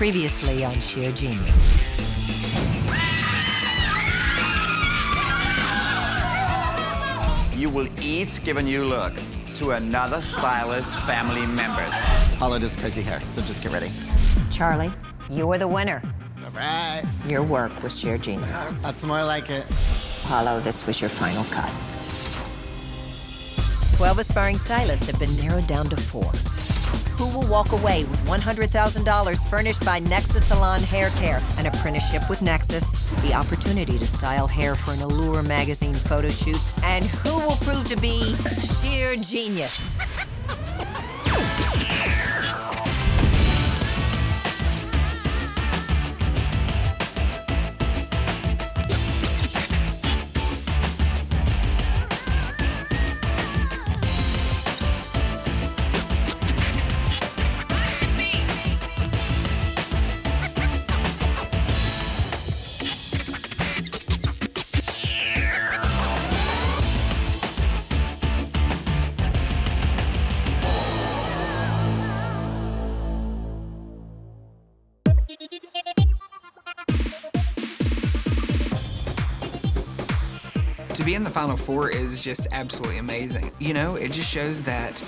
Previously on Shear Genius. You will each give a new look to another stylist family members. Hollow does crazy hair, so just get ready. Charlie, you are the winner. All right. Your work was Shear Genius. That's more like it. Apollo, this was your final cut. 12 aspiring stylists have been narrowed down to 4. Who will walk away with $100,000 furnished by Nexus Salon Hair Care, an apprenticeship with Nexus, the opportunity to style hair for an Allure magazine photo shoot, and who will prove to be Shear Genius? To be in the Final Four is just absolutely amazing. You know, it just shows that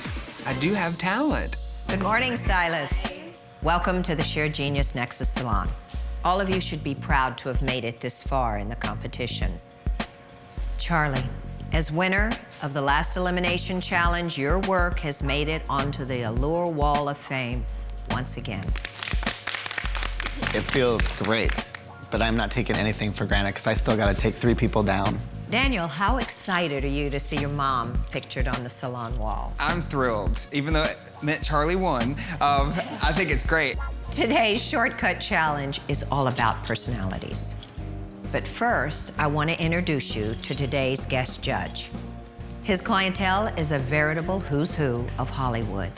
I do have talent. Good morning, stylists. Welcome to the Shear Genius Nexus Salon. All of you should be proud to have made it this far in the competition. Charlie, as winner of the last elimination challenge, your work has made it onto the Allure Wall of Fame once again. It feels great, but I'm not taking anything for granted because I still got to take 3 people down. Daniel, how excited are you to see your mom pictured on the salon wall? I'm thrilled. Even though it meant Charlie won, I think it's great. Today's shortcut challenge is all about personalities. But first, I want to introduce you to today's guest judge. His clientele is a veritable who's who of Hollywood,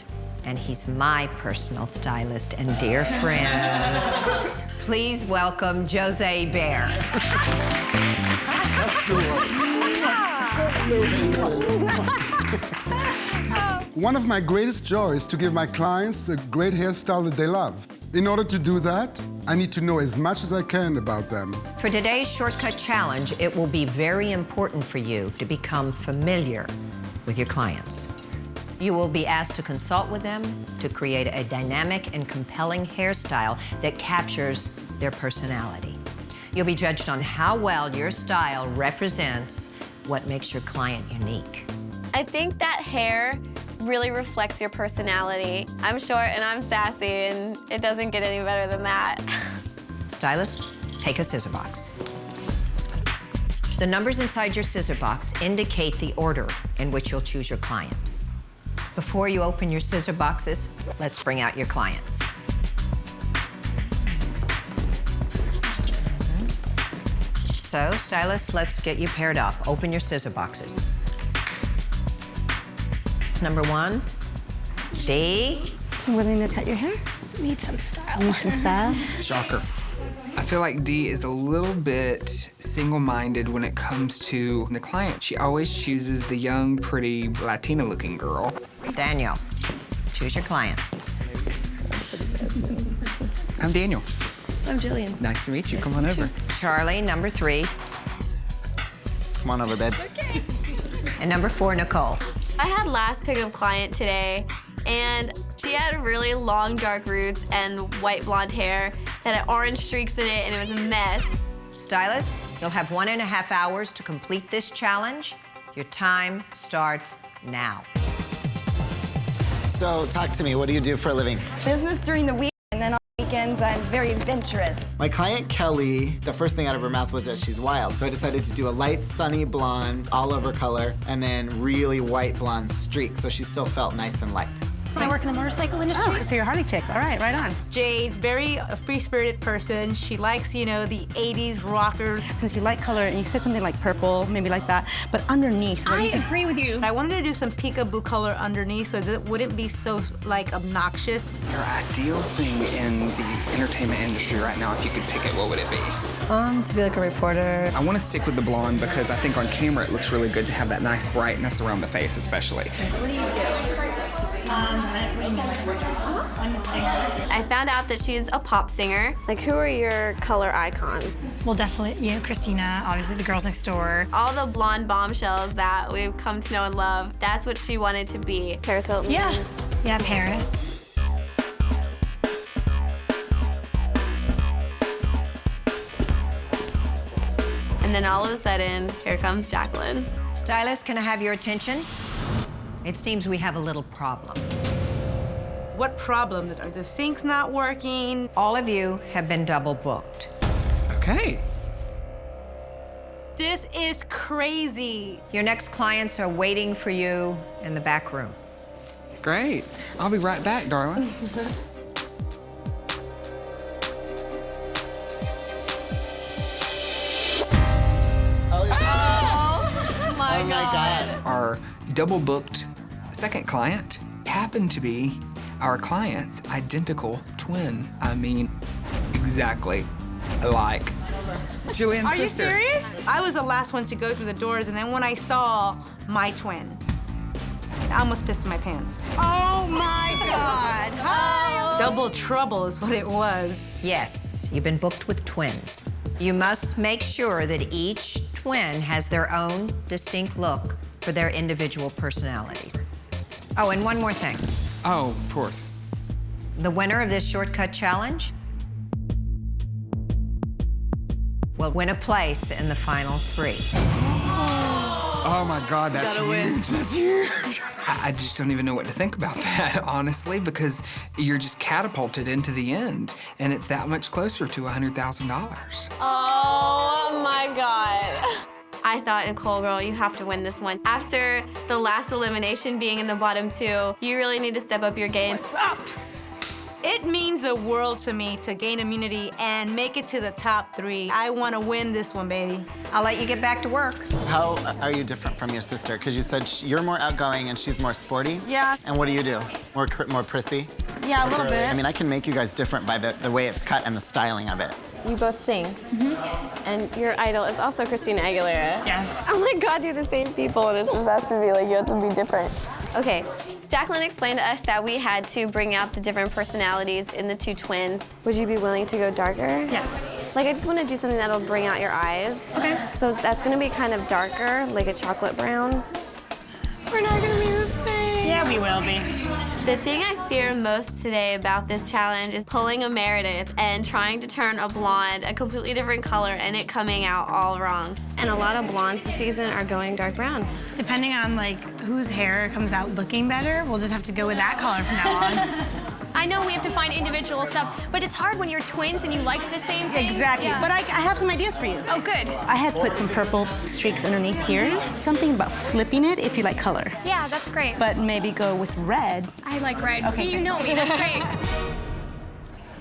and he's my personal stylist and dear friend. Please welcome José Eber. One of my greatest joys is to give my clients a great hairstyle that they love. In order to do that, I need to know as much as I can about them. For today's shortcut challenge, it will be very important for you to become familiar with your clients. You will be asked to consult with them to create a dynamic and compelling hairstyle that captures their personality. You'll be judged on how well your style represents what makes your client unique. I think that hair really reflects your personality. I'm short and I'm sassy, and it doesn't get any better than that. Stylist, take a scissor box. The numbers inside your scissor box indicate the order in which you'll choose your client. Before you open your scissor boxes, let's bring out your clients. So, stylists, let's get you paired up. Open your scissor boxes. Number 1, D. Willing to cut your hair? Need some style. Need some style? Shocker. I feel like Dee is a little bit single-minded when it comes to the client. She always chooses the young, pretty, Latina-looking girl. Daniel, choose your client. I'm Daniel. I'm Jillian. Nice to meet you. Come on over. Charlie, number 3. Come on over, babe. And number 4, Nicole. I had last pickup client today, and she had really long, dark roots and white blonde hair that had orange streaks in it, and it was a mess. Stylists, you'll have 1.5 hours to complete this challenge. Your time starts now. So, talk to me. What do you do for a living? Business during the week, and then on weekends, I'm very adventurous. My client, Kelly, the first thing out of her mouth was that she's wild. So I decided to do a light, sunny blonde, all-over color, and then really white blonde streak, so she still felt nice and light. I work in the motorcycle industry. Oh, so you're a Harley chick. All right, right on. Jay's very a free-spirited person. She likes, you know, the 80s rocker. Since you like color, and you said something like purple, maybe like that, but underneath. I agree with you. I wanted to do some peekaboo color underneath so that it wouldn't be so, like, obnoxious. Your ideal thing in the entertainment industry right now, if you could pick it, what would it be? To be like a reporter. I want to stick with the blonde because I think on camera it looks really good to have that nice brightness around the face, especially. What do you do? I'm a singer. I found out that she's a pop singer. Like, who are your color icons? Well, definitely, Christina, obviously the girls next door. All the blonde bombshells that we've come to know and love, that's what she wanted to be. Paris Hilton? Yeah, Paris. And then all of a sudden, here comes Jacqueline. Stylist, can I have your attention? It seems we have a little problem. What problem? Are the sinks not working? All of you have been double booked. Okay. This is crazy. Your next clients are waiting for you in the back room. Great. I'll be right back, darling. Oh my God. Our double booked second client happened to be our client's identical twin. I mean, exactly alike. Julian's Are you sister. serious? I was the last one to go through the doors, and then when I saw my twin, I almost pissed in my pants. Oh my God. Hi. Double trouble is what it was. Yes, you've been booked with twins. You must make sure that each twin has their own distinct look for their individual personalities. Oh, and one more thing. Oh, of course. The winner of this shortcut challenge will win a place in the final 3. Oh my God, that's huge. That's huge. I just don't even know what to think about that, honestly, because you're just catapulted into the end, and it's that much closer to $100,000. Oh my God. I thought, Nicole, girl, you have to win this one. After the last elimination being in the bottom 2, you really need to step up your game. What's up? It means the world to me to gain immunity and make it to the top 3. I want to win this one, baby. I'll let you get back to work. How are you different from your sister? Because you said you're more outgoing and she's more sporty. Yeah. And what do? More prissy? Yeah, a little bit. I mean, I can make you guys different by the way it's cut and the styling of it. You both sing. And your idol is also Christina Aguilera. Yes. Oh my God, you're the same people, and this has to be like, you have to be different. Okay, Jacqueline explained to us that we had to bring out the different personalities in the 2 twins. Would you be willing to go darker? Yes. Like, I just want to do something that'll bring out your eyes. Okay. So that's going to be kind of darker, like a chocolate brown. We're not going to be the same. Yeah, we will be. The thing I fear most today about this challenge is pulling a Meredith and trying to turn a blonde a completely different color and it coming out all wrong. And a lot of blondes this season are going dark brown. Depending on like whose hair comes out looking better, we'll just have to go with that color from now on. I know we have to find individual stuff, but it's hard when you're twins and you like the same thing. Exactly. Yeah. But I have some ideas for you. Oh, good. I had put some purple streaks underneath here. Something about flipping it if you like color. Yeah, that's great. But maybe go with red. I like red. Okay. See, you know me. That's great.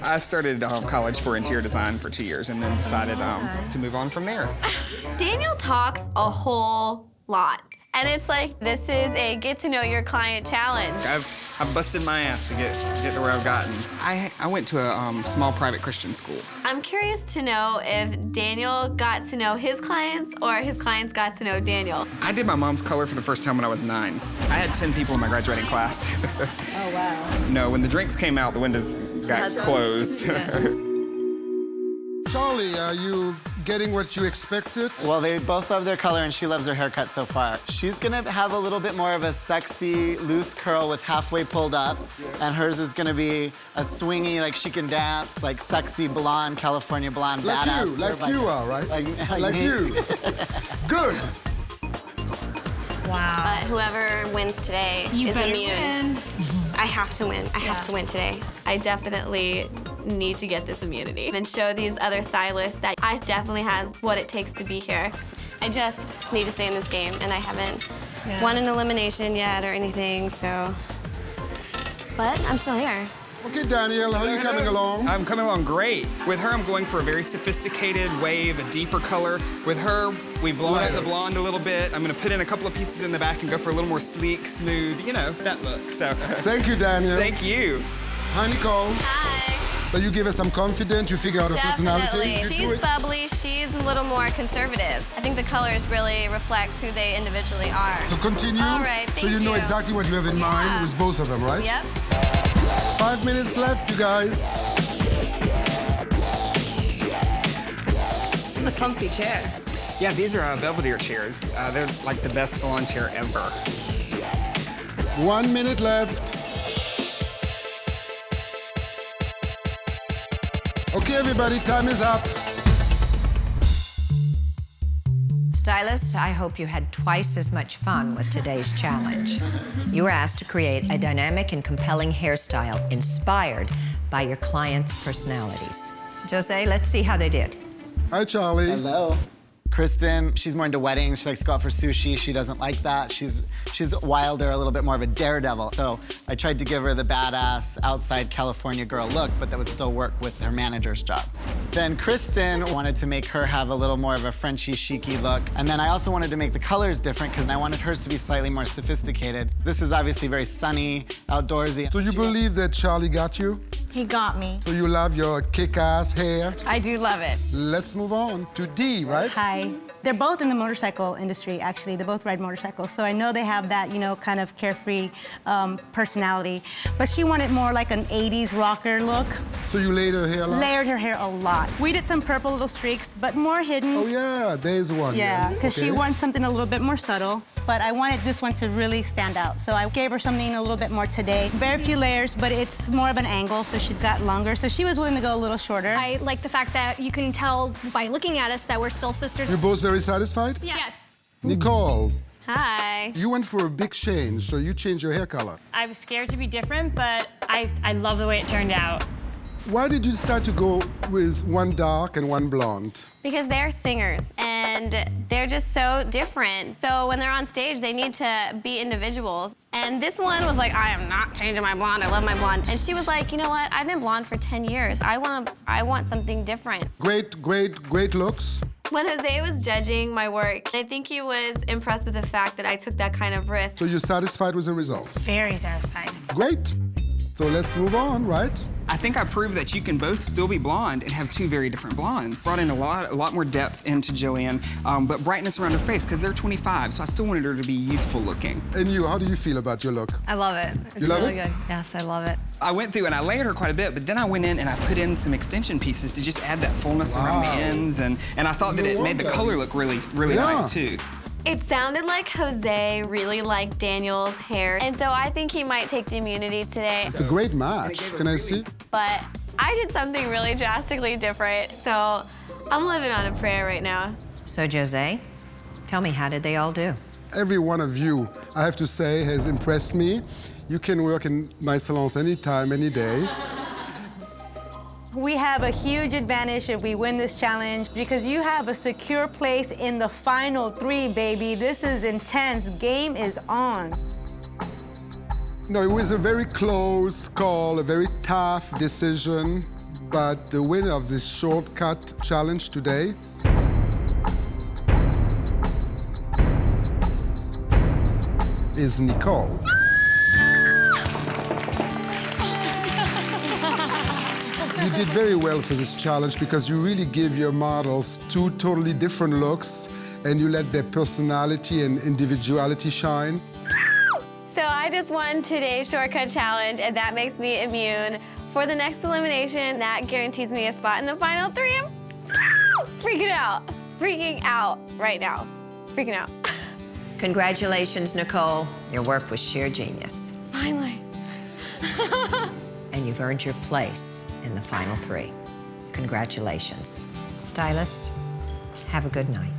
I started college for interior design for 2 years and then decided to move on from there. Daniel talks a whole lot. And it's like, this is a get to know your client challenge. I've busted my ass to get to where I've gotten. I went to a small private Christian school. I'm curious to know if Daniel got to know his clients or his clients got to know Daniel. I did my mom's color for the first time when I was 9. I had 10 people in my graduating class. Oh, wow. No, when the drinks came out, the windows got closed. Charlie, are you getting what you expected? Well, they both love their color, and she loves her haircut so far. She's gonna have a little bit more of a sexy, loose curl with halfway pulled up, and hers is gonna be a swingy, like she can dance, like sexy blonde, California blonde, Like badass. you, like you are, right? Like you. Good. Wow. But whoever wins today You is better immune. win. I have to win. I have to win today. I definitely need to get this immunity and show these other stylists that I definitely have what it takes to be here. I just need to stay in this game, and I haven't won an elimination yet or anything, so. But I'm still here. Okay, Daniel, how are you coming along? I'm coming along great. With her, I'm going for a very sophisticated wave, a deeper color. With her, we blow out the blonde a little bit. I'm gonna put in a couple of pieces in the back and go for a little more sleek, smooth, you know, that look. So. Thank you, Daniel. Thank you. Hi, Nicole. Hi. But you give us some confidence, you figure out her personality. Definitely. You do She's it. bubbly. She's a little more conservative. I think the colors really reflect who they individually are. So continue. All right, so thank you know you. exactly what you have in mind with both of them, right? Yep. 5 minutes left, you guys. This is a comfy chair. Yeah, these are Belvedere chairs. They're like the best salon chair ever. 1 minute left. Okay, everybody, time is up. Stylists, I hope you had twice as much fun with today's challenge. You were asked to create a dynamic and compelling hairstyle inspired by your clients' personalities. Jose, let's see how they did. Hi, Charlie. Hello. Kristen, she's more into weddings. She likes to go out for sushi. She doesn't like that. She's wilder, a little bit more of a daredevil. So I tried to give her the badass outside California girl look, but that would still work with her manager's job. Then Kristen wanted to make her have a little more of a Frenchy, chicy look. And then I also wanted to make the colors different because I wanted hers to be slightly more sophisticated. This is obviously very sunny, outdoorsy. So you believe that Charlie got you? He got me. So you love your kick-ass hair? I do love it. Let's move on to D, right? Hi. They're both in the motorcycle industry, actually. They both ride motorcycles. So I know they have that, you know, kind of carefree personality. But she wanted more like an 80s rocker look. So you laid her hair a lot? Layered her hair a lot. We did some purple little streaks, but more hidden. Oh, yeah, there's one. Yeah, because okay. she wants something a little bit more subtle. But I wanted this one to really stand out. So I gave her something a little bit more today. Very few layers, but it's more of an angle, so she's got longer. So she was willing to go a little shorter. I like the fact that you can tell by looking at us that we're still sisters. You're both very satisfied? Yes. Nicole, Hi. you went for a big change, so you changed your hair color. I was scared to be different, but I love the way it turned out. Why did you decide to go with one dark and one blonde? Because they're singers and they're just so different. So when they're on stage, they need to be individuals. And this one was like, I am not changing my blonde. I love my blonde. And she was like, you know what? I've been blonde for 10 years. I want something different. Great looks. When Jose was judging my work, I think he was impressed with the fact that I took that kind of risk. So you're satisfied with the results? Very satisfied. Great. So let's move on, right? I think I proved that you can both still be blonde and have two very different blondes. Brought in a lot more depth into Joanne, but brightness around her face, because they're 25, so I still wanted her to be youthful looking. And you, how do you feel about your look? I love it. It's You love really it? good. Yes, I love it. I went through and I layered her quite a bit, but then I went in and I put in some extension pieces to just add that fullness around the ends, and I thought that it made the color look really nice too. It sounded like Jose really liked Daniel's hair, and so I think he might take the immunity today. It's a great match. Can I see? But I did something really drastically different, so I'm living on a prayer right now. So, Jose, tell me, how did they all do? Every one of you, I have to say, has impressed me. You can work in my salons anytime, any day. We have a huge advantage if we win this challenge because you have a secure place in the final 3, baby. This is intense. Game is on. No, it was a very close call, a very tough decision, but the winner of this shortcut challenge today is Nicole. You did very well for this challenge because you really give your models 2 totally different looks and you let their personality and individuality shine. So I just won today's shortcut challenge, and that makes me immune. For the next elimination, that guarantees me a spot in the final 3. I'm freaking out right now, freaking out. Congratulations, Nicole. Your work was sheer genius. Finally. And you've earned your place in the final 3. Congratulations. Stylist, have a good night.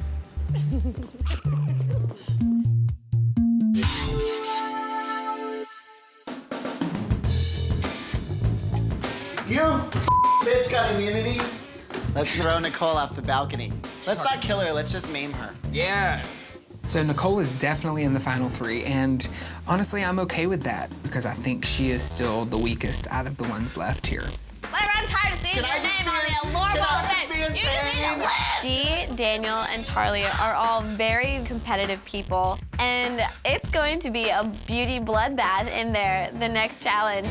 You bitch got immunity? Let's throw Nicole off the balcony. Let's not kill her, let's just maim her. Yes. So Nicole is definitely in the final 3, and honestly, I'm okay with that because I think she is still the weakest out of the ones left here. Whatever, I'm tired of seeing your name on the Allure Ball thing. You just need to win. Dee, Daniel, and Charlie are all very competitive people, and it's going to be a beauty bloodbath in there the next challenge.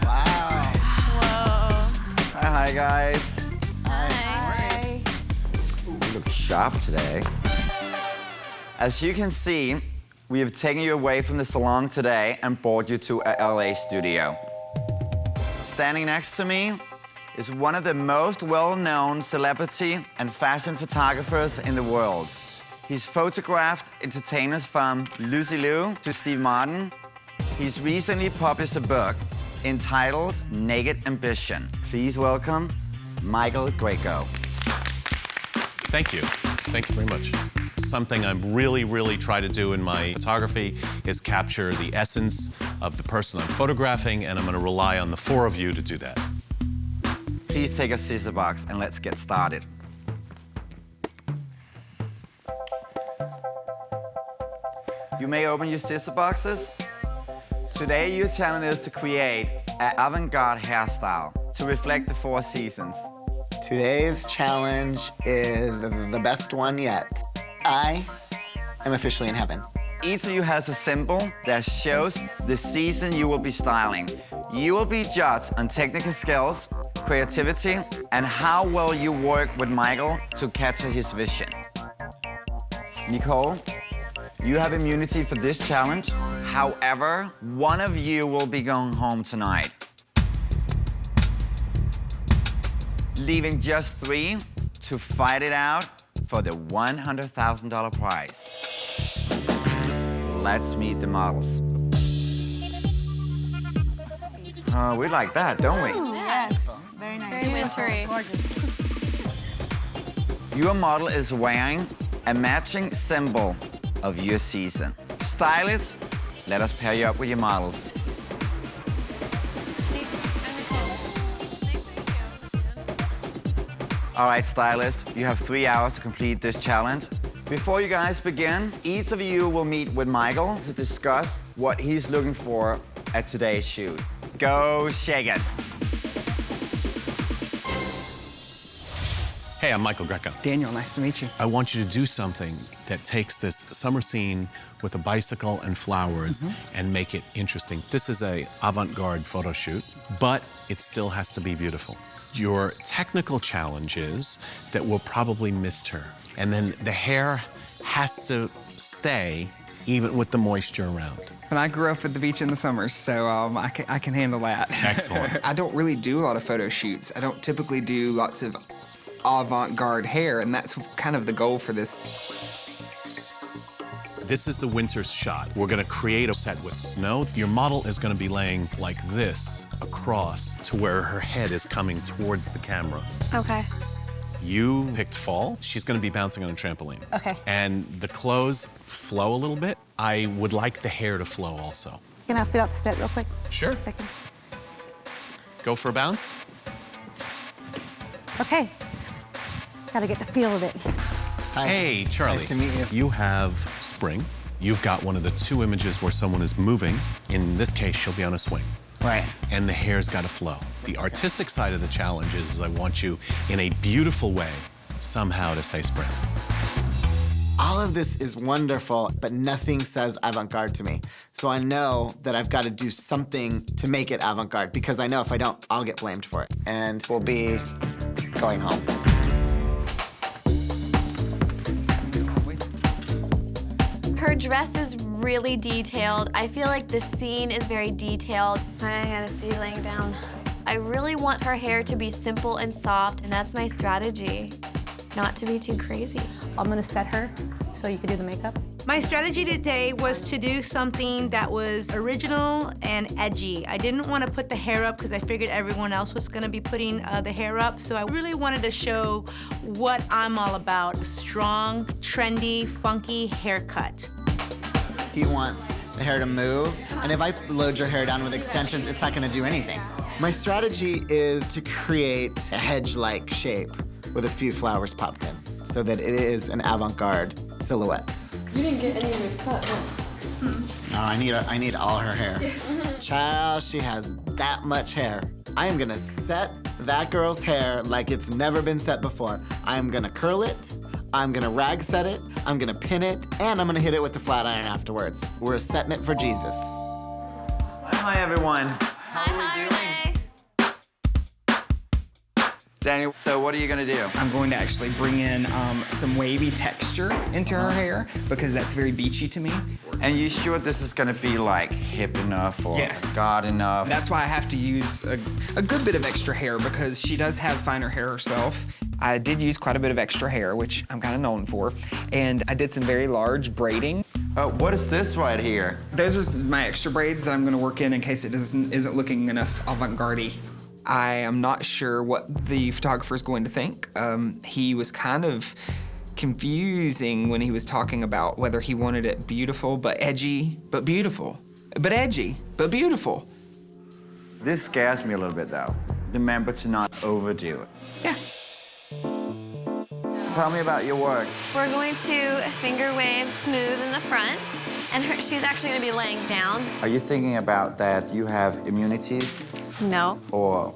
Wow. Whoa. Hi, guys. Hi. You look sharp today. As you can see, we have taken you away from the salon today and brought you to a LA studio. Standing next to me is one of the most well-known celebrity and fashion photographers in the world. He's photographed entertainers from Lucy Liu to Steve Martin. He's recently published a book entitled Naked Ambition. Please welcome Michael Greco. Thank you. Thank you very much. Something I'm really try to do in my photography is capture the essence of the person I'm photographing, and I'm going to rely on the four of you to do that. Please take a scissor box and let's get started. You may open your scissor boxes. Today, your challenge is to create an avant-garde hairstyle to reflect the 4 seasons. Today's challenge is the best one yet. I am officially in heaven. Each of you has a symbol that shows the season you will be styling. You will be judged on technical skills, creativity, and how well you work with Michael to capture his vision. Nicole, you have immunity for this challenge. However, one of you will be going home tonight, leaving just 3 to fight it out for the $100,000 prize. Let's meet the models. We like that, don't we? Yes. Very nice. Very wintry. Gorgeous. Your model is wearing a matching symbol of your season. Stylists, let us pair you up with your models. All right, stylist, you have 3 hours to complete this challenge. Before you guys begin, each of you will meet with Michael to discuss what he's looking for at today's shoot. Go shake it. Hey, I'm Michael Greco. Daniel, nice to meet you. I want you to do something that takes this summer scene with a bicycle and flowers and make it interesting. This is a avant-garde photo shoot, but it still has to be beautiful. Your technical challenge is that we'll probably misturn. And then the hair has to stay even with the moisture around. And I grew up at the beach in the summers, so I can handle that. Excellent. I don't really do a lot of photo shoots. I don't typically do lots of avant-garde hair, and that's kind of the goal for this. This is the winter shot. We're gonna create a set with snow. Your model is gonna be laying like this across to where her head is coming towards the camera. Okay. You picked fall. She's gonna be bouncing on a trampoline. Okay. And the clothes flow a little bit. I would like the hair to flow also. Can I fill out the set real quick? Sure. Seconds. Go for a bounce. Okay. Gotta get the feel of it. Hi. Hey, Charlie. Nice to meet you. You have spring. You've got one of the 2 images where someone is moving. In this case, she'll be on a swing. Right. And the hair's got to flow. The artistic side of the challenge is I want you, in a beautiful way, somehow to say spring. All of this is wonderful, but nothing says avant-garde to me. So I know that I've got to do something to make it avant-garde, because I know if I don't, I'll get blamed for it. And we'll be going home. Her dress is really detailed. I feel like the scene is very detailed. I gotta see you laying down. I really want her hair to be simple and soft, and that's my strategy. Not to be too crazy. I'm gonna set her so you can do the makeup. My strategy today was to do something that was original and edgy. I didn't want to put the hair up because I figured everyone else was going to be putting the hair up. So I really wanted to show what I'm all about. A strong, trendy, funky haircut. He wants the hair to move, and if I load your hair down with extensions, it's not gonna do anything. My strategy is to create a hedge-like shape with a few flowers popped in, so that it is an avant-garde silhouette. You didn't get any of yours cut, huh? No, I need all her hair. Child, she has that much hair. I am gonna set that girl's hair like it's never been set before. I'm gonna curl it, I'm gonna rag set it, I'm gonna pin it, and I'm gonna hit it with the flat iron afterwards. We're setting it for Jesus. Hi, everyone. Hi, Renee. Daniel, so what are you gonna do? I'm going to actually bring in some wavy texture into her hair because that's very beachy to me. And you sure this is gonna be like hip enough or Yes. God enough? That's why I have to use a good bit of extra hair because she does have finer hair herself. I did use quite a bit of extra hair, which I'm kind of known for, and I did some very large braiding. What is this right here? Those are my extra braids that I'm going to work in case it isn't looking enough avant-garde. I am not sure what the photographer is going to think. He was kind of confusing when he was talking about whether he wanted it beautiful but edgy, but beautiful, but edgy, but beautiful. This scares me a little bit though. Remember to not overdo it. Yeah. Tell me about your work. We're going to finger wave smooth in the front, and she's actually going to be laying down. Are you thinking about that you have immunity No, or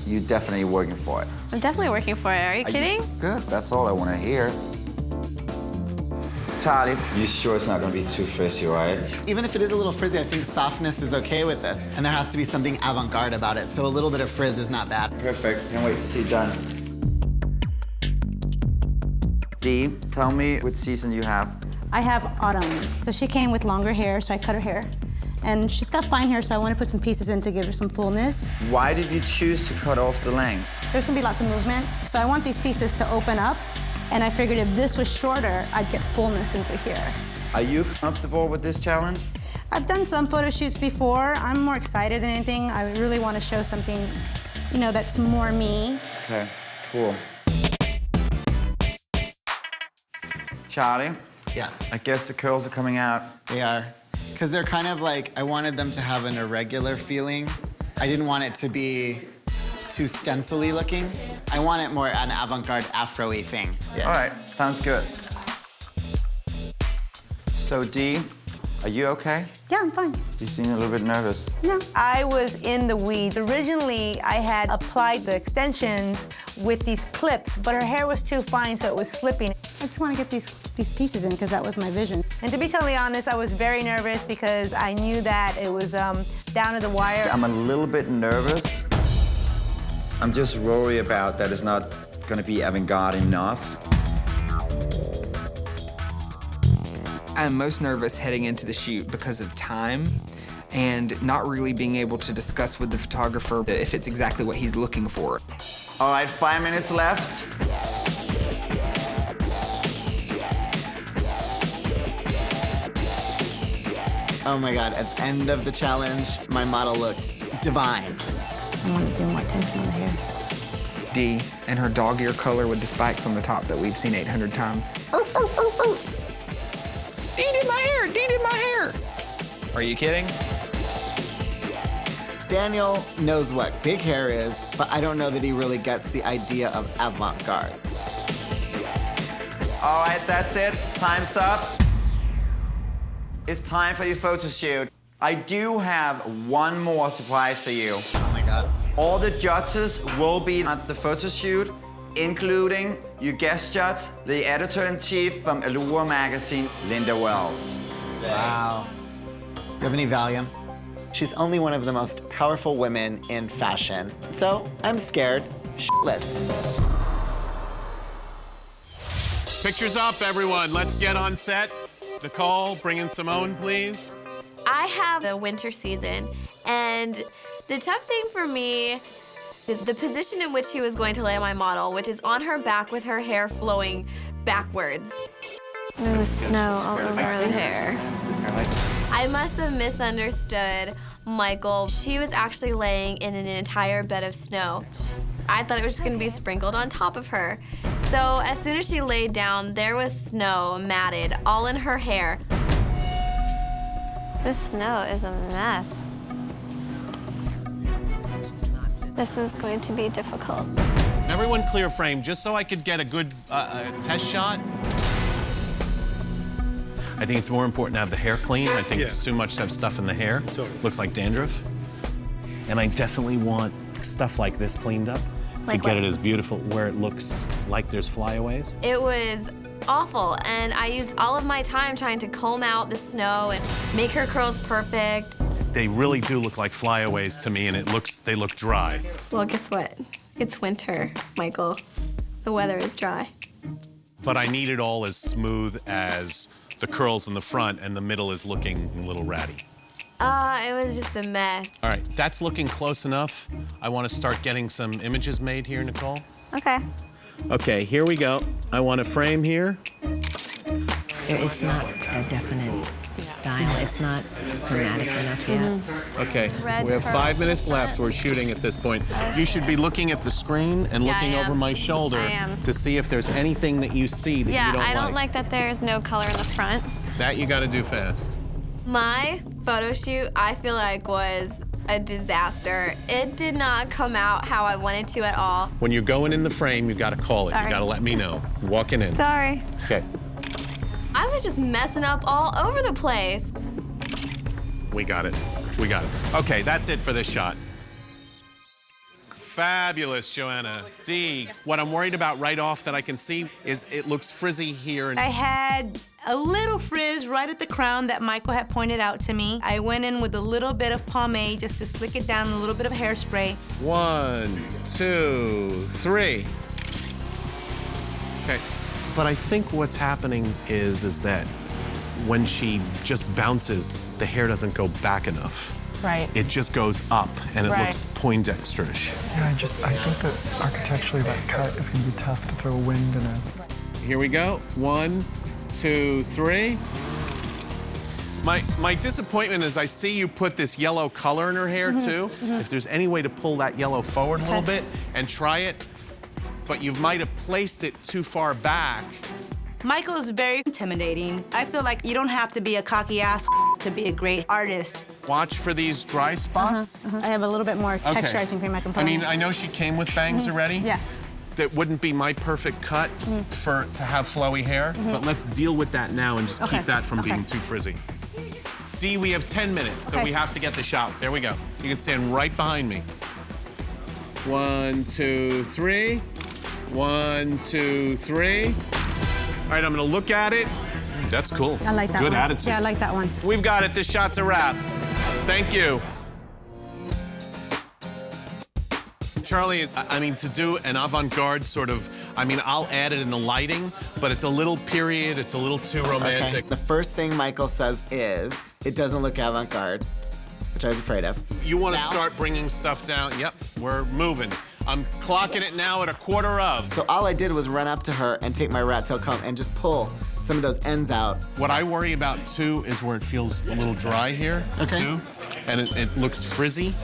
you definitely working for it? I'm definitely working for it. Are you kidding? Good, that's all I want to hear. Charlie, you sure it's not going to be too frizzy, right? Even if it is a little frizzy, I think softness is okay with this. And there has to be something avant-garde about it, so a little bit of frizz is not bad. Perfect, can't wait to see you done. Dee, tell me what season you have. I have autumn. So she came with longer hair, so I cut her hair. And she's got fine hair, so I want to put some pieces in to give her some fullness. Why did you choose to cut off the length? There's gonna be lots of movement, so I want these pieces to open up, and I figured if this was shorter, I'd get fullness into here. Are you comfortable with this challenge? I've done some photo shoots before. I'm more excited than anything. I really want to show something, you know, that's more me. Okay, cool. Charlie? Yes. I guess the curls are coming out. They are. Because they're kind of like, I wanted them to have an irregular feeling. I didn't want it to be too stencil-y looking. I want it more an avant-garde afro-y thing. Yeah. All right, sounds good. So Dee, are you okay? Yeah, I'm fine. You seem a little bit nervous. No. I was in the weeds. Originally, I had applied the extensions with these clips, but her hair was too fine, so it was slipping. I just want to get these pieces in because that was my vision. And to be totally honest, I was very nervous because I knew that it was down to the wire. I'm a little bit nervous. I'm just worried about that it's not gonna be avant-garde enough. I'm most nervous heading into the shoot because of time and not really being able to discuss with the photographer if it's exactly what he's looking for. All right, 5 minutes left. Oh my God, at the end of the challenge, my model looked divine. I want to do more attention on the hair. Dee and her dog ear color with the spikes on the top that we've seen 800 times. Dee did my hair! Dee did my hair! Are you kidding? Daniel knows what big hair is, but I don't know that he really gets the idea of avant-garde. All right, that's it. Time's up. It's time for your photo shoot. I do have one more surprise for you. Oh my God. All the judges will be at the photo shoot, including your guest judge, the editor-in-chief from Allure magazine, Linda Wells. Wow. Do you have any Valium? She's only one of the most powerful women in fashion. So I'm scared shitless. Pictures up, everyone. Let's get on set. Nicole, bring in Simone, please. I have the winter season, and the tough thing for me is the position in which he was going to lay my model, which is on her back with her hair flowing backwards. There was snow all over the hair. I must have misunderstood Michael. She was actually laying in an entire bed of snow. I thought it was just gonna be sprinkled on top of her. So as soon as she laid down, there was snow matted all in her hair. This snow is a mess. This is going to be difficult. Everyone clear frame, just so I could get a good test shot. I think it's more important to have the hair clean. I think it's too much to have stuff in the hair. Looks like dandruff. And I definitely want stuff like this cleaned up to get it as beautiful, where it looks like there's flyaways. It was awful, and I used all of my time trying to comb out the snow and make her curls perfect. They really do look like flyaways to me, and they look dry. Well, guess what? It's winter, Michael. The weather is dry. But I need it all as smooth as the curls in the front, and the middle is looking a little ratty. It was just a mess. All right, that's looking close enough. I want to start getting some images made here, Nicole. Okay. Okay, here we go. I want a frame here. It's not a definite style. It's not dramatic enough yet. Okay, Red we have pearls 5 minutes in the left. front. We're shooting at this point. You should be looking at the screen and Yeah, looking I over am. my shoulder I am. to see if there's anything that you see that Yeah, you don't I like. don't like that there's no color in the front. That you got to do fast. My photo shoot, I feel like, was a disaster. It did not come out how I wanted to at all. When you're going in the frame, you've got to call it. Sorry. You got to let me know. Walking in. Sorry. Okay, I was just messing up all over the place. we got it. We got it. Okay, that's it for this shot. Fabulous, Joanna. D, what I'm worried about right off that I can see is it looks frizzy here. I had a little frizz right at the crown that Michael had pointed out to me. I went in with a little bit of pomade just to slick it down, a little bit of hairspray. 1, 2, 3. Okay. But I think what's happening is that when she just bounces, the hair doesn't go back enough. Right. It just goes up, and it Right. looks Poindexterish. Yeah, I think that architecturally that cut is going to be tough to throw wind in it. Here we go. 1, 2, 3. My disappointment is I see you put this yellow color in her hair, too. If there's any way to pull that yellow forward a little bit and try it, but you might have placed it too far back. Michael is very intimidating. I feel like you don't have to be a cocky ass to be a great artist. Watch for these dry spots. I have a little bit more texturizing cream I can put I mean, on. I know she came with bangs already. Yeah. That wouldn't be my perfect cut to have flowy hair, but let's deal with that now and just Okay. keep that from Okay. being too frizzy. D, we have 10 minutes, so Okay. we have to get the shot. There we go. You can stand right behind me. 1, 2, 3. 1, 2, 3. All right, I'm gonna look at it. That's cool. I like that Good one. attitude. Yeah, I like that one. We've got it. This shot's a wrap. Thank you. Charlie, I mean, to do an avant-garde sort of, I mean, I'll add it in the lighting, but it's a little period, it's a little too romantic. Okay. The first thing Michael says is, it doesn't look avant-garde, which I was afraid of. You want to Now? start bringing stuff down? Yep, we're moving. I'm clocking it now at 1/4 of. So all I did was run up to her and take my rat tail comb and just pull some of those ends out. What I worry about, too, is where it feels a little dry here, Okay. too, and it looks frizzy.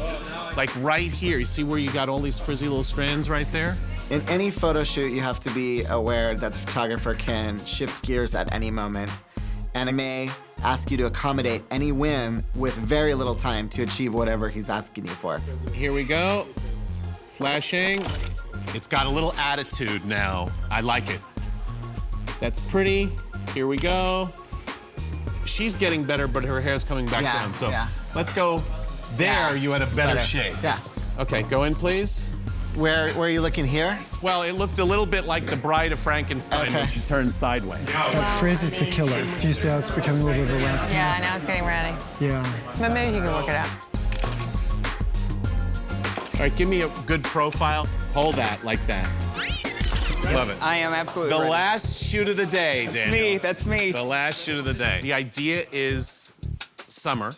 Like right here, you see where you got all these frizzy little strands right there? In any photo shoot, you have to be aware that the photographer can shift gears at any moment, and I may ask you to accommodate any whim with very little time to achieve whatever he's asking you for. Here we go. Flashing. It's got a little attitude now. I like it. That's pretty. Here we go. She's getting better, but her hair's coming back Yeah, down. So yeah. let's go. There, Yeah, you had a it's better better. shape. Yeah. Okay, go in, please. Where are you looking here? Well, it looked a little bit like the Bride of Frankenstein Okay. when she turned sideways. That frizz is the killer. Do you see how it's becoming a little bit of a rat tail? Yeah, now it's getting ready. Yeah. But maybe you can work it out. All right, give me a good profile. Hold that, like that. Love it. I am absolutely The ready. last shoot of the day, That's Daniel. me, that's me. The last shoot of the day. The idea is summer.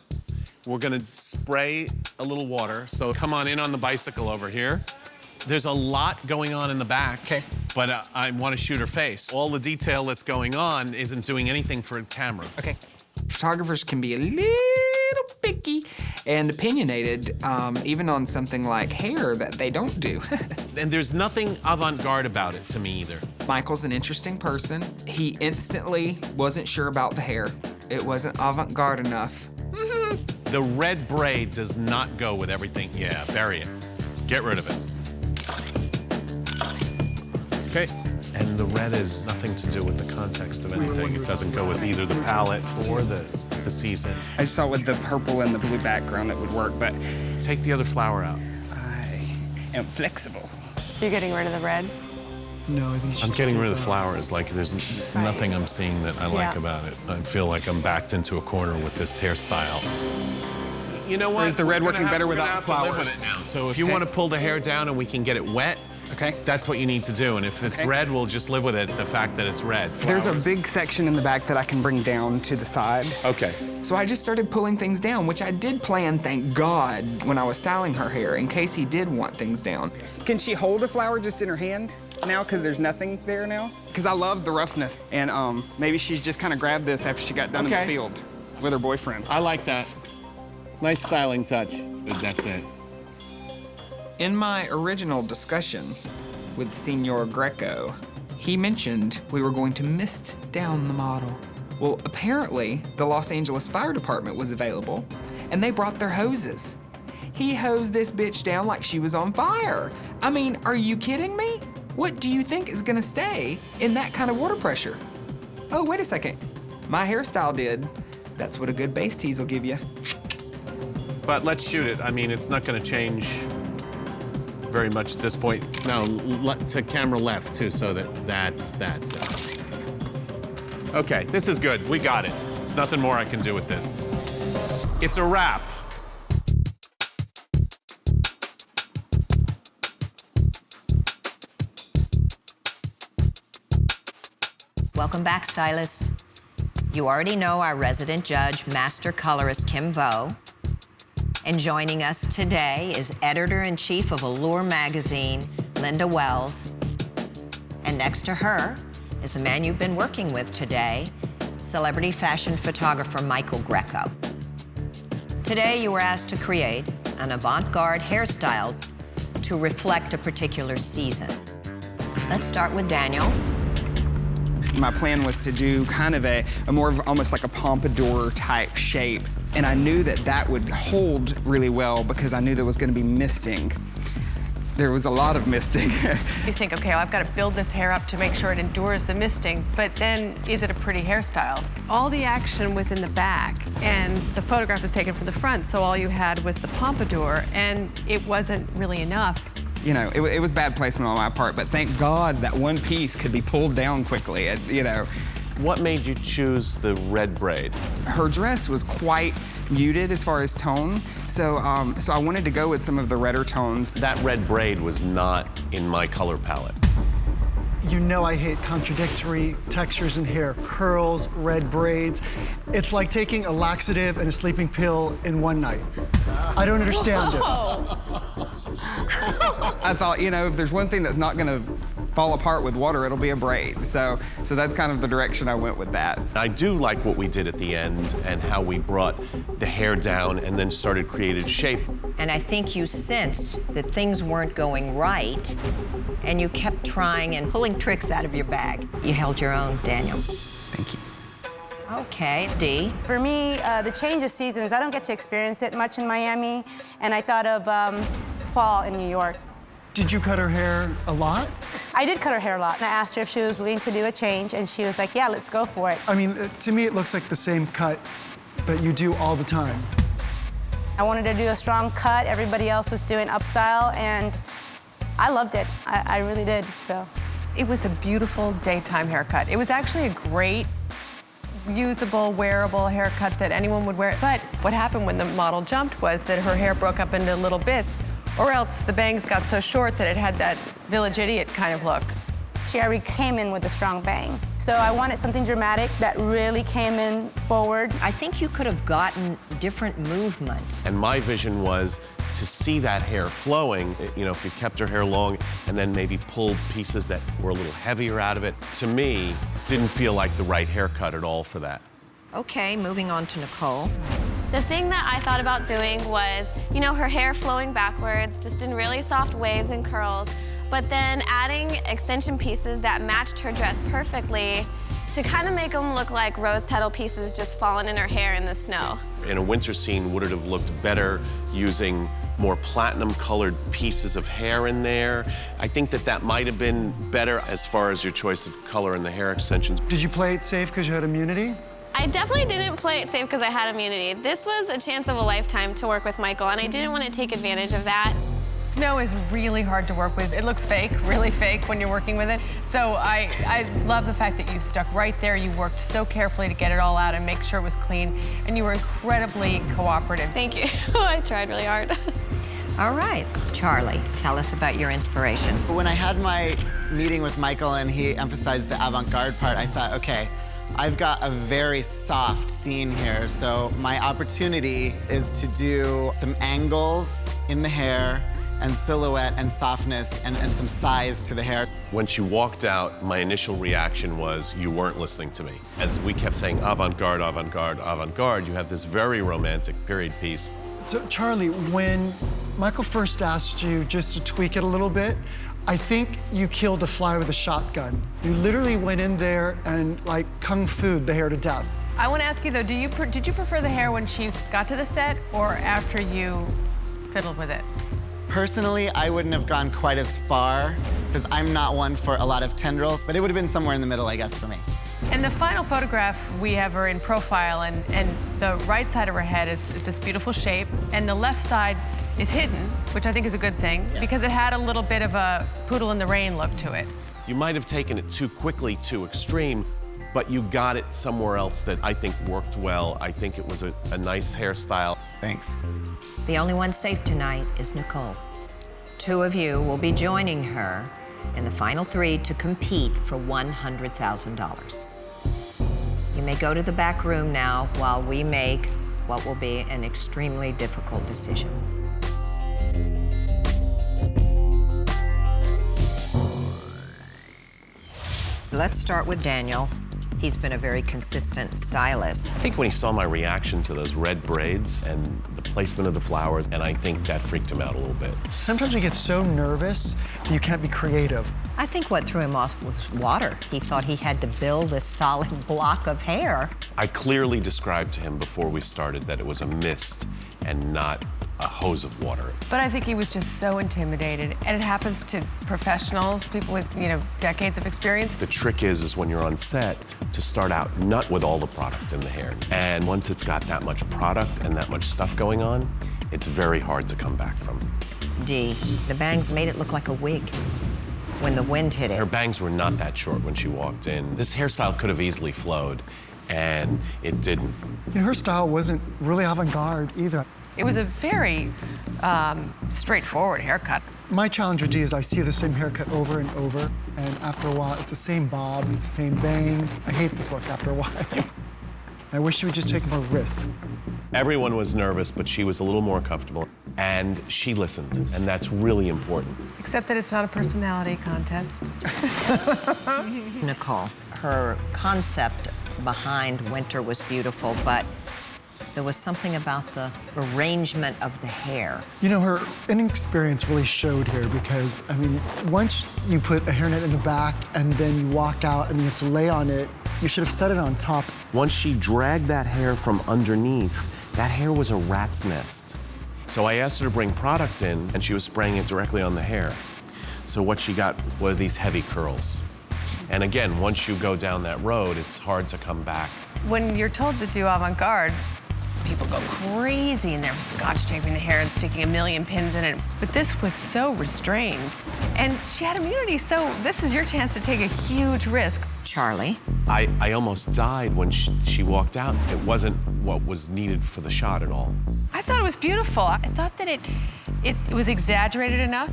We're gonna spray a little water, so come on in on the bicycle over here. There's a lot going on in the back, but I want to shoot her face. All the detail that's going on isn't doing anything for a camera. Okay. Photographers can be a little picky and opinionated, even on something like hair that they don't do. And there's nothing avant-garde about it to me either. Michael's an interesting person. He instantly wasn't sure about the hair. It wasn't avant-garde enough. The red braid does not go with everything. Yeah, bury it. Get rid of it. Okay. And the red is nothing to do with the context of anything. It doesn't go with either the palette or the season. I just thought with the purple and the blue background it would work, but take the other flower out. I am flexible. You're getting rid of the red? No, I think it's I'm just getting rid of the flowers. Like, there's nothing I'm seeing that I like Yeah. about it. I feel like I'm backed into a corner with this hairstyle. you know what? Or is the red We're working gonna better we're gonna without have to live with flowers? it now. So if you want to pull the hair down and we can get it wet, okay, that's what you need to do. And if it's red, we'll just live with it, the fact that it's red. There's a big section in the back that I can bring down to the side. Okay. So I just started pulling things down, which I did plan, thank God, when I was styling her hair, in case he did want things down. Can she hold a flower just in her hand now, because there's nothing there now? Because I love the roughness, and maybe she's just kind of grabbed this after she got done in the field with her boyfriend. I like that. Nice styling touch. That's it. In my original discussion with Senor Greco, he mentioned we were going to mist down the model. Well, apparently, the Los Angeles Fire Department was available, and they brought their hoses. He hosed this bitch down like she was on fire. I mean, are you kidding me? What do you think is gonna stay in that kind of water pressure? Oh, wait a second. My hairstyle did. That's what a good base tease will give you. But let's shoot it. I mean, it's not going to change very much at this point. No, to camera left, too, so that's it. Okay, this is good. We got it. There's nothing more I can do with this. It's a wrap. Welcome back, stylists. You already know our resident judge, master colorist Kim Vo. And joining us today is editor-in-chief of Allure magazine, Linda Wells. And next to her is the man you've been working with today, celebrity fashion photographer Michael Greco. Today you were asked to create an avant-garde hairstyle to reflect a particular season. Let's start with Daniel. My plan was to do kind of a more of almost like a pompadour type shape. And I knew that that would hold really well because I knew there was going to be misting. There was a lot of misting. You think, okay, well, I've got to build this hair up to make sure it endures the misting, but then is it a pretty hairstyle? All the action was in the back, and the photograph was taken from the front, so all you had was the pompadour, and it wasn't really enough. You know, it was bad placement on my part, but thank God that one piece could be pulled down quickly, you know. What made you choose the red braid? Her dress was quite muted as far as tone, so I wanted to go with some of the redder tones. That red braid was not in my color palette. You know I hate contradictory textures in hair. Curls, red braids. It's like taking a laxative and a sleeping pill in one night. I don't understand it. I thought, you know, if there's one thing that's not gonna fall apart with water, it'll be a braid. So that's kind of the direction I went with that. I do like what we did at the end and how we brought the hair down and then started creating shape. And I think you sensed that things weren't going right, and you kept trying and pulling tricks out of your bag. You held your own, Daniel. Thank you. Okay, Dee. For me, the change of seasons, I don't get to experience it much in Miami, and I thought of fall in New York. Did you cut her hair a lot? I did cut her hair a lot, and I asked her if she was willing to do a change, and she was like, yeah, let's go for it. I mean, to me, it looks like the same cut that you do all the time. I wanted to do a strong cut. Everybody else was doing upstyle, and I loved it. I really did, so. It was a beautiful daytime haircut. It was actually a great, usable, wearable haircut that anyone would wear. But what happened when the model jumped was that her hair broke up into little bits, or else the bangs got so short that it had that village idiot kind of look. She already came in with a strong bang. So I wanted something dramatic that really came in forward. I think you could have gotten different movement. And my vision was to see that hair flowing, you know, if you kept her hair long and then maybe pulled pieces that were a little heavier out of it, to me, didn't feel like the right haircut at all for that. Okay, moving on to Nicole. The thing that I thought about doing was, you know, her hair flowing backwards, just in really soft waves and curls, but then adding extension pieces that matched her dress perfectly to kind of make them look like rose petal pieces just falling in her hair in the snow. In a winter scene, would it have looked better using more platinum-colored pieces of hair in there? I think that might have been better as far as your choice of color in the hair extensions. Did you play it safe because you had immunity? I definitely didn't play it safe because I had immunity. This was a chance of a lifetime to work with Michael, and I didn't want to take advantage of that. Snow is really hard to work with. It looks fake, really fake when you're working with it. So I love the fact that you stuck right there. You worked so carefully to get it all out and make sure it was clean, and you were incredibly cooperative. Thank you. I tried really hard. All right, Charlie, tell us about your inspiration. When I had my meeting with Michael and he emphasized the avant-garde part, I thought, okay, I've got a very soft scene here, so my opportunity is to do some angles in the hair and silhouette and softness and some size to the hair. When she walked out, my initial reaction was, you weren't listening to me. As we kept saying avant-garde, avant-garde, avant-garde, you have this very romantic period piece. So, Charlie, when Michael first asked you just to tweak it a little bit, I think you killed a fly with a shotgun. You literally went in there and, like, kung fu'd the hair to death. I want to ask you, though, did you prefer the hair when she got to the set or after you fiddled with it? Personally, I wouldn't have gone quite as far because I'm not one for a lot of tendrils, but it would have been somewhere in the middle, I guess, for me. In the final photograph, we have her in profile, and the right side of her head is this beautiful shape, and the left side is hidden, which I think is a good thing, because it had a little bit of a Poodle in the Rain look to it. You might have taken it too quickly, too extreme, but you got it somewhere else that I think worked well. I think it was a nice hairstyle. Thanks. The only one safe tonight is Nicole. Two of you will be joining her in the final three to compete for $100,000. You may go to the back room now while we make what will be an extremely difficult decision. Let's start with Daniel. He's been a very consistent stylist. I think when he saw my reaction to those red braids and the placement of the flowers, and I think that freaked him out a little bit. Sometimes you get so nervous that you can't be creative. I think what threw him off was water. He thought he had to build this solid block of hair. I clearly described to him before we started that it was a mist and not a hose of water. But I think he was just so intimidated, and it happens to professionals, people with, decades of experience. The trick is when you're on set to start out not with all the product in the hair. And once it's got that much product and that much stuff going on, it's very hard to come back from. Dee, the bangs made it look like a wig when the wind hit it. Her bangs were not that short when she walked in. This hairstyle could have easily flowed, and it didn't. Her style wasn't really avant-garde either. It was a very straightforward haircut. My challenge with Dee is I see the same haircut over and over, and after a while, it's the same bob, it's the same bangs. I hate this look after a while. I wish she would just take more risks. Everyone was nervous, but she was a little more comfortable, and she listened, and that's really important. Except that it's not a personality contest. Nicole, her concept behind Winter was beautiful, but there was something about the arrangement of the hair. Her inexperience really showed here because, once you put a hairnet in the back and then you walk out and you have to lay on it, you should have set it on top. Once she dragged that hair from underneath, that hair was a rat's nest. So I asked her to bring product in, and she was spraying it directly on the hair. So what she got were these heavy curls. And again, once you go down that road, it's hard to come back. When you're told to do avant-garde, people go crazy and they're scotch taping the hair and sticking a million pins in it. But this was so restrained. And she had immunity, so this is your chance to take a huge risk. Charlie? I almost died when she walked out. It wasn't what was needed for the shot at all. I thought it was beautiful. I thought that it was exaggerated enough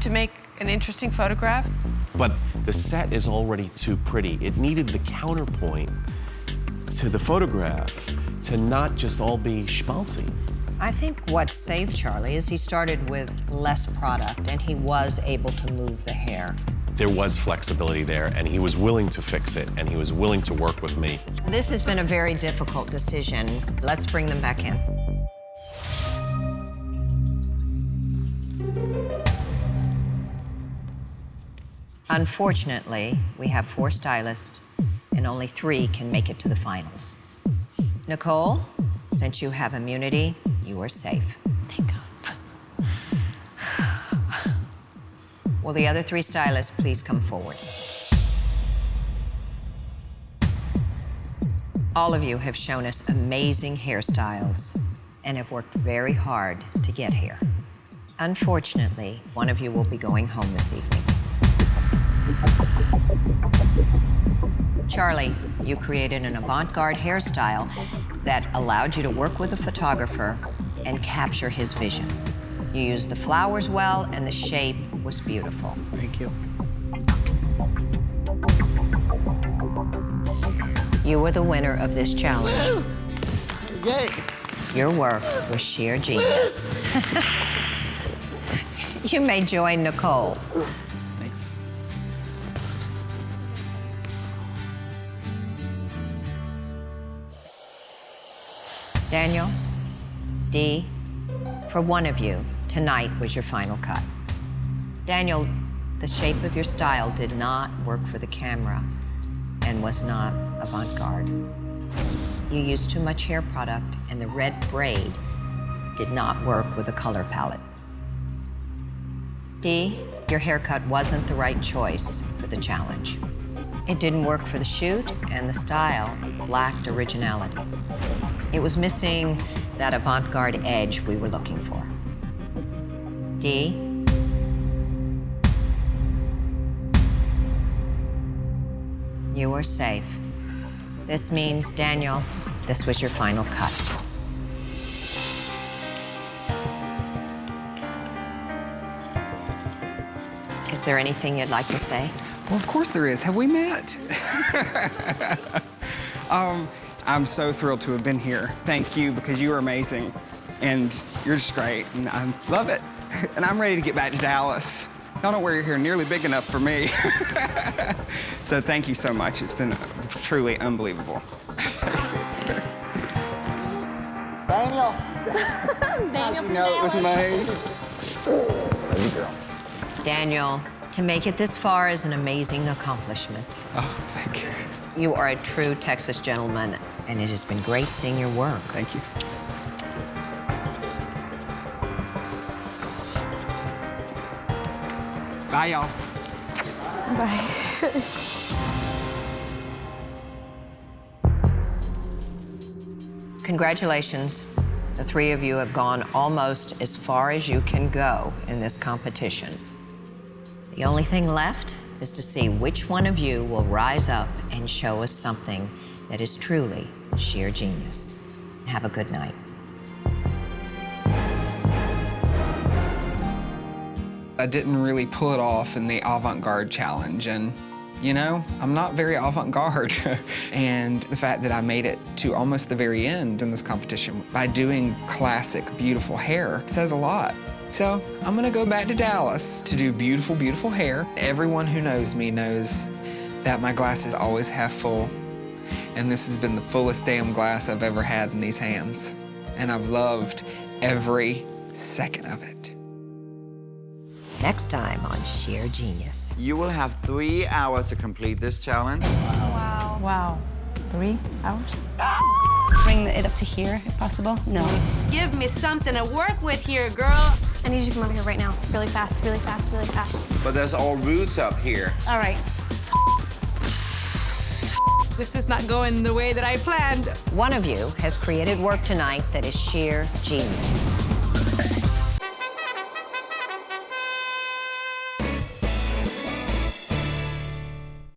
to make an interesting photograph. But the set is already too pretty. It needed the counterpoint to the photograph to not just all be schmaltzy. I think what saved Charlie is he started with less product and he was able to move the hair. There was flexibility there, and he was willing to fix it, and he was willing to work with me. This has been a very difficult decision. Let's bring them back in. Unfortunately, we have 4 stylists, and only 3 can make it to the finals. Nicole, since you have immunity, you are safe. Thank God. Will the other 3 stylists please come forward? All of you have shown us amazing hairstyles and have worked very hard to get here. Unfortunately, one of you will be going home this evening. Charlie, you created an avant-garde hairstyle that allowed you to work with a photographer and capture his vision. You used the flowers well, and the shape was beautiful. Thank you. You were the winner of this challenge. Yay! Your work was sheer genius. You may join Nicole. Thanks. Daniel, Dee, for one of you, tonight was your final cut. Daniel, the shape of your style did not work for the camera and was not avant-garde. You used too much hair product, and the red braid did not work with the color palette. Dee, your haircut wasn't the right choice for the challenge. It didn't work for the shoot, and the style lacked originality. It was missing that avant-garde edge we were looking for. Dee, you were safe. This means, Daniel, this was your final cut. Is there anything you'd like to say? Well, of course there is. Have we met? I'm so thrilled to have been here. Thank you, because you are amazing. And you're just great, and I love it. And I'm ready to get back to Dallas. I don't know where you're here nearly big enough for me. So thank you so much. It's been truly unbelievable. Daniel. Daniel, No, it was mine. Love you, girl. Daniel, to make it this far is an amazing accomplishment. Oh, thank you. You are a true Texas gentleman, and it has been great seeing your work. Thank you. Bye, y'all. Bye. Congratulations. The three of you have gone almost as far as you can go in this competition. The only thing left is to see which one of you will rise up and show us something that is truly sheer genius. Have a good night. I didn't really pull it off in the avant-garde challenge, and you know, I'm not very avant-garde. And the fact that I made it to almost the very end in this competition by doing classic, beautiful hair says a lot. So I'm gonna go back to Dallas to do beautiful, beautiful hair. Everyone who knows me knows that my glass is always half full, and this has been the fullest damn glass I've ever had in these hands. And I've loved every second of it. Next time on Sheer Genius. You will have 3 hours to complete this challenge. Wow. Wow. 3 hours? Bring it up to here, if possible. No. Give me something to work with here, girl. I need you to come over here right now. Really fast, really fast, really fast. But there's all roots up here. All right. This is not going the way that I planned. One of you has created work tonight that is sheer genius.